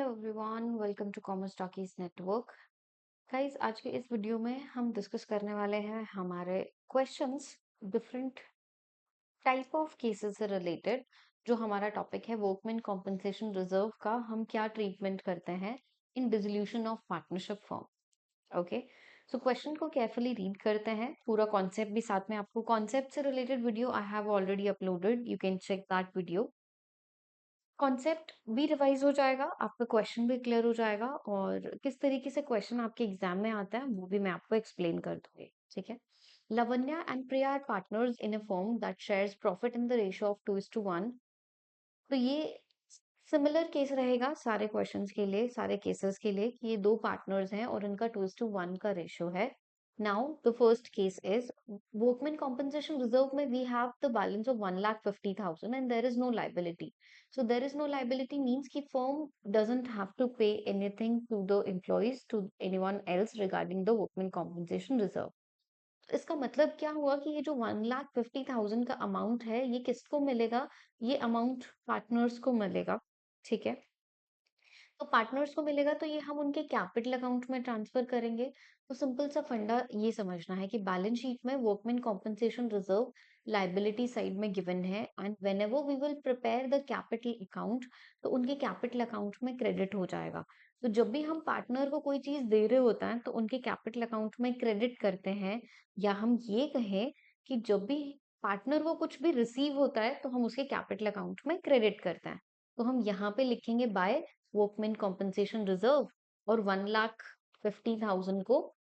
Everyone, welcome to commerce talkies network. Guys, आज के इस वीडियो में हम डिस्कस करने वाले हैं हमारे questions different type of cases से रिलेटेड। जो हमारा टॉपिक है वर्कमैन कॉम्पनसेशन रिजर्व का, हम क्या ट्रीटमेंट करते हैं in dissolution of partnership form. Okay, so question को केयरफुली रीड करते हैं, पूरा कॉन्सेप्ट भी साथ में। आपको कॉन्सेप्ट से related video I have already uploaded, you can check that video. Concept भी रिवाइज हो जाएगा, आपका क्वेश्चन भी क्लियर हो जाएगा, और किस तरीके से क्वेश्चन आपके एग्जाम में आता है वो भी मैं आपको एक्सप्लेन कर दूंगी। ठीक है। Lavanya and Priya are partners in a firm that shares profit in the ratio of 2:1। तो ये सिमिलर केस रहेगा सारे क्वेश्चंस के लिए, सारे केसेस के लिए, कि ये दो पार्टनर्स हैं और इनका 2:1 का रेशियो है। Now the first case is workman compensation reserve में we have the balance of 1,50,000 and there is no liability. So there is no liability means कि firm doesn't have to pay anything to the employees, to anyone else regarding the workman compensation reserve. इसका मतलब क्या हुआ कि ये जो 1,50,000 का amount है, ये किसको मिलेगा? ये अमाउंट पार्टनर्स को मिलेगा। ठीक है। तो पार्टनर्स को मिलेगा तो ये हम उनके कैपिटल अकाउंट में ट्रांसफर करेंगे। तो सिंपल सा फंडा ये समझना है कि बैलेंस शीट में workman compensation reserve liability side में गिवन है, and whenever we will prepare the capital account, तो उनके कैपिटल अकाउंट में क्रेडिट हो जाएगा। तो जब भी हम पार्टनर को कोई चीज दे रहे होता है तो उनके कैपिटल अकाउंट में क्रेडिट करते हैं, या हम ये कहें कि जब भी पार्टनर को कुछ भी रिसीव होता है तो हम उसके कैपिटल अकाउंट में क्रेडिट करते हैं। तो हम यहाँ पे लिखेंगे बाय वर्कमैन कॉम्पनसेशन रिजर्व, और 1,50,000 को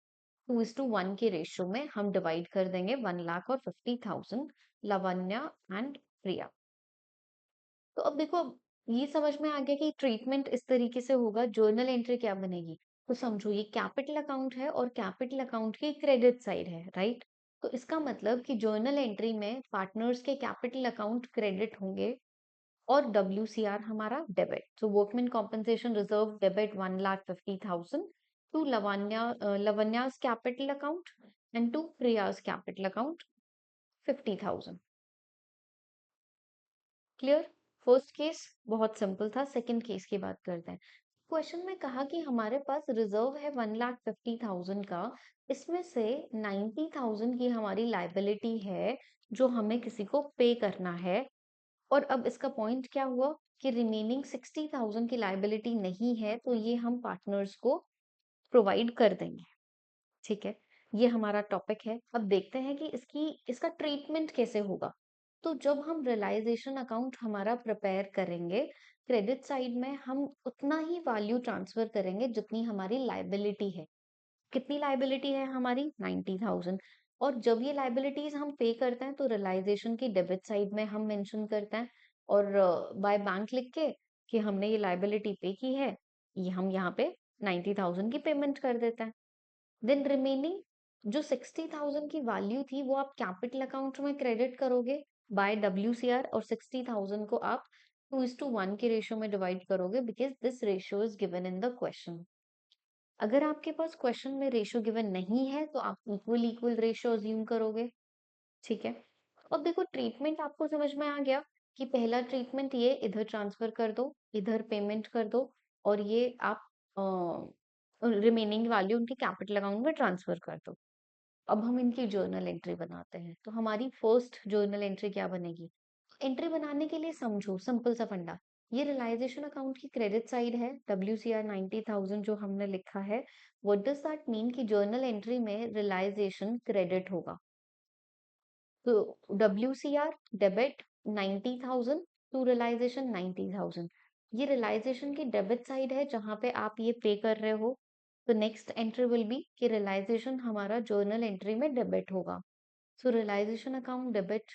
2:1 के रेशियो में हम डिवाइड कर देंगे, 1,50,000 लावण्या एंड प्रिया। तो अब देखो, अब ये समझ में आ गया कि ट्रीटमेंट इस तरीके से होगा। जर्नल एंट्री क्या बनेगी? तो समझो, ये कैपिटल अकाउंट है और कैपिटल अकाउंट की क्रेडिट साइड है, राइट? तो इसका मतलब कि जर्नल एंट्री में पार्टनर्स के कैपिटल अकाउंट क्रेडिट होंगे और WCR हमारा debit. So workman compensation reserve debit 1,50,000 to Lavanya's capital account and to Priya's capital account 50,000। Clear? First case बहुत सिंपल था। सेकंड केस की बात करते हैं। क्वेश्चन में कहा कि हमारे पास रिजर्व है 1,50,000 का, इसमें से 90,000 की हमारी लाइबिलिटी है जो हमें किसी को पे करना है। और अब इसका पॉइंट क्या हुआ कि रिमेनिंग 60,000 की लाइबिलिटी नहीं है, तो ये हम पार्टनर्स को प्रोवाइड कर देंगे। ठीक है, ये हमारा टॉपिक है। अब देखते हैं कि इसका ट्रीटमेंट कैसे होगा। तो जब हम रियलाइजेशन अकाउंट हमारा प्रिपेयर करेंगे, क्रेडिट साइड में हम उतना ही वैल्यू ट्रांसफर करेंगे जितनी हमारी लाइबिलिटी है। कितनी लाइबिलिटी है हमारी? 90,000। और जब ये लाइबिलिटीज हम पे करते हैं तो रियलाइजेशन की डेबिट साइड में हम मेंशन करते हैं, और बाय बैंक लिख के कि हमने ये लाइबिलिटी पे की है, ये हम यहाँ पे 90,000 की पेमेंट कर देते हैं। देन रिमेनिंग जो 60,000 की वैल्यू थी वो आप कैपिटल अकाउंट में क्रेडिट करोगे बाय WCR, और 60,000 को आप 2:1 के रेशियो में डिवाइड करोगे, because this ratio is given in the question. अगर आपके पास क्वेश्चन में रेशियो गिवन नहीं है तो आप इक्वल इक्वल रेशियो अज्यूम करोगे। ठीक है। अब देखो, ट्रीटमेंट आपको समझ में आ गया कि पहला ट्रीटमेंट ये इधर ट्रांसफर कर दो, इधर पेमेंट कर दो, और ये आप रिमेनिंग वैल्यू उनके कैपिटल अकाउंट में ट्रांसफर कर दो। अब हम इनकी जर्नल एंट्री बनाते हैं। तो हमारी फर्स्ट जर्नल एंट्री क्या बनेगी? एंट्री बनाने के लिए समझो, सिंपल सा फंडा। ये रियलाइजेशन अकाउंट की क्रेडिट साइड है, WCR 90,000 जो हमने लिखा है। व्हाट डज दैट मीन कि जर्नल एंट्री में रियलाइजेशन क्रेडिट होगा। तो WCR डेबिट 90,000 टू रियलाइजेशन 90,000। ये रियलाइजेशन की डेबिट साइड है जहां पे आप ये पे कर रहे हो। तो नेक्स्ट एंट्री विल बी कि रियलाइजेशन हमारा जर्नल एंट्री में डेबिट होगा। So realisation account debit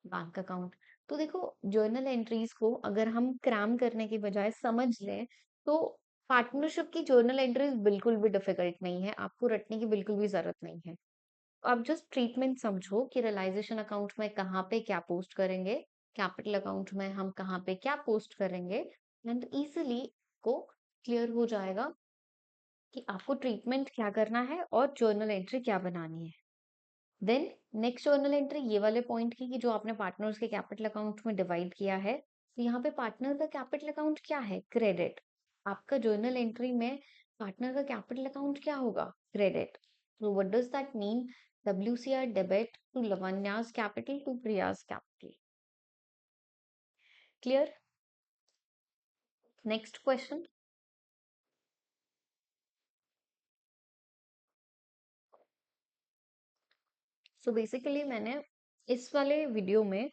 bank account. तो देखो, जर्नल एंट्रीज को अगर हम क्रैम करने की बजाय समझ लें, तो पार्टनरशिप की जर्नल एंट्रीज बिल्कुल भी डिफिकल्ट नहीं है, आपको रटने की बिल्कुल भी जरूरत नहीं है। आप जस्ट ट्रीटमेंट समझो कि रियलाइजेशन अकाउंट में कहाँ पे क्या पोस्ट करेंगे, कैपिटल अकाउंट में हम कहाँ पे क्या पोस्ट करेंगे, एंड इजीली को क्लियर हो जाएगा कि आपको ट्रीटमेंट क्या करना है और जर्नल एंट्री क्या बनानी है। देन नेक्स्ट जर्नल एंट्री ये वाले पॉइंट की कि जो आपने पार्टनर्स के कैपिटल अकाउंट में डिवाइड किया है, तो यहाँ पे पार्टनर का कैपिटल अकाउंट क्या है? क्रेडिट। आपका जर्नल एंट्री में पार्टनर का कैपिटल अकाउंट क्या होगा? क्रेडिट। तो what does that mean? WCR debit to Lavanya's capital to Priya's capital. Clear? Next question. So basically मैंने इस वाले वीडियो में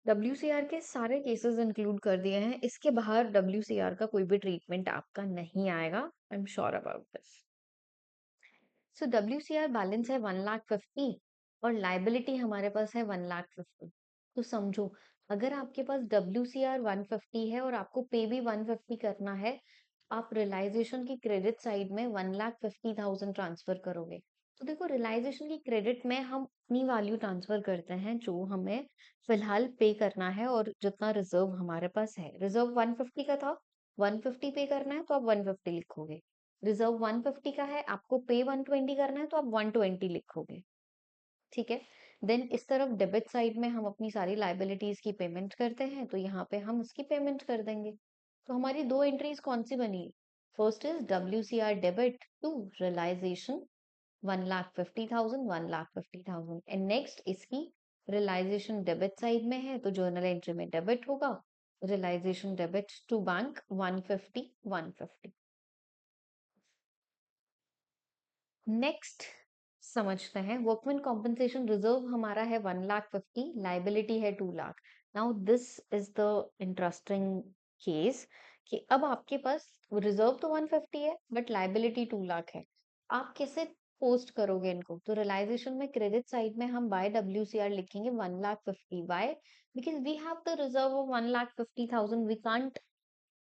WCR के सारे केसेस इंक्लूड कर दिए हैं। इसके बाहर WCR का कोई भी ट्रीटमेंट आपका नहीं आएगा। I am sure about this. So WCR balance है 1,50,000 और लाइबिलिटी हमारे पास है 1,50,000। तो समझो, अगर आपके पास WCR 150 है और आपको पे भी 150 करना है, आप रियलाइजेशन की क्रेडिट साइड में 1,50,000 ट्रांसफर करोगे। तो देखो, रियलाइजेशन की क्रेडिट में हम अपनी वैल्यू ट्रांसफर करते हैं जो हमें फिलहाल पे करना है और जितना रिजर्व हमारे पास है। रिजर्व 150 का था, 150 पे करना है तो आप 150 लिखोगे। रिजर्व 150 का है, आपको पे 120 करना है तो आप 120 लिखोगे। ठीक है। देन इस तरफ डेबिट साइड में हम अपनी सारी लाइबिलिटीज की पेमेंट करते हैं, तो यहाँ पे हम उसकी पेमेंट कर देंगे। तो हमारी दो एंट्रीज कौन सी बनी? First is WCR debit to realisation 1,50,000, 1,50,000 and next इसकी रियलाइजेशन डेबिट साइड में है तो जर्नल एंट्री में डेबिट होगा। Realisation debit to bank 150, 150। Next समझते हैं। वर्कमैन कॉम्पनसेशन रिजर्व हमारा है 1,50,000, लाइबिलिटी है 2,00,000। Now this is the interesting case कि अब आपके पास रिजर्व तो 150 है बट लाइबिलिटी 2,00,000 है। आप कैसे पोस्ट करोगे इनको? तो रियलाइजेशन में क्रेडिट साइड में हम बाय WCR लिखेंगे 1,50,000 by, because we have the reserve of 1,50,000, we can't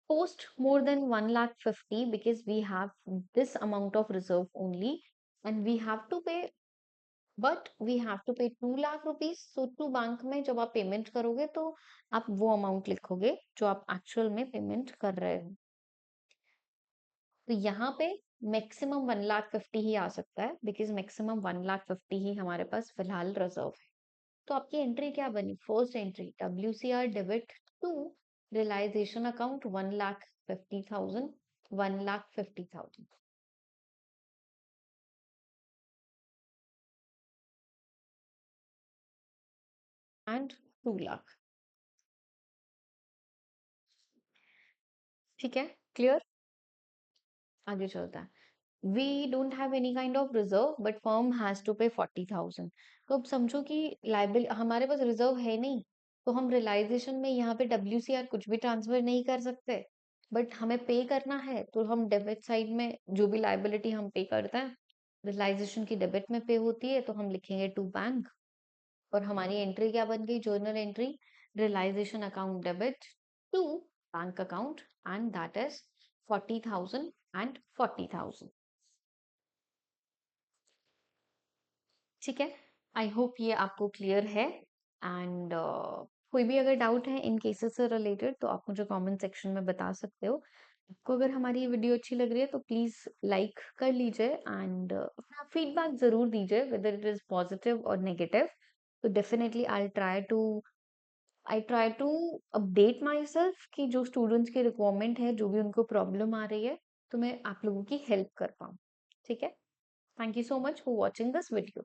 post more than 1,50,000 because we have this amount of reserve only and we have to pay, but we have to pay 2,00,000 rupees। so to bank में जब आप payment करोगे तो आप वो amount लिखोगे जो आप एक्चुअल में पेमेंट कर रहे हो। तो यहाँ पे मैक्सिमम 1,50,000 ही आ सकता है बिकॉज मैक्सिमम 1,50,000 ही हमारे पास फिलहाल रिजर्व है। तो आपकी एंट्री क्या बनी? First entry WCR debit to realisation account 1,50,000, 1,50,000 and 2,00,000। ठीक है, क्लियर? आगे चलता है। We don't have any kind of reserve but firm has to pay 40,000। तो अब समझो कि लाइबिल हमारे पास रिजर्व है नहीं, तो हम रियलाइजेशन में यहाँ पे WCR कुछ भी ट्रांसफर नहीं कर सकते। बट हमें पे करना है तो हम डेबिट साइड में जो भी लाइबिलिटी हम पे करते हैं रियलाइजेशन की डेबिट में पे होती है तो हम लिखेंगे टू बैंक। और हमारी एंट्री क्या बन गई? Journal entry realisation account debit to bank account and that is 40,000 and 40,000। ठीक है, आई होप ये आपको क्लियर है। एंड कोई भी अगर डाउट है इन केसेस से रिलेटेड तो आप मुझे कमेंट सेक्शन में बता सकते हो। आपको अगर हमारी ये वीडियो अच्छी लग रही है तो प्लीज लाइक कर लीजिए एंड अपना फीडबैक जरूर दीजिए वेदर इट इज पॉजिटिव और नेगेटिव। तो definitely I try to update myself कि जो स्टूडेंट्स की रिक्वायरमेंट है, जो भी उनको प्रॉब्लम आ रही है, तो मैं आप लोगों की हेल्प कर पाऊँ। ठीक है, thank you so much for watching this video.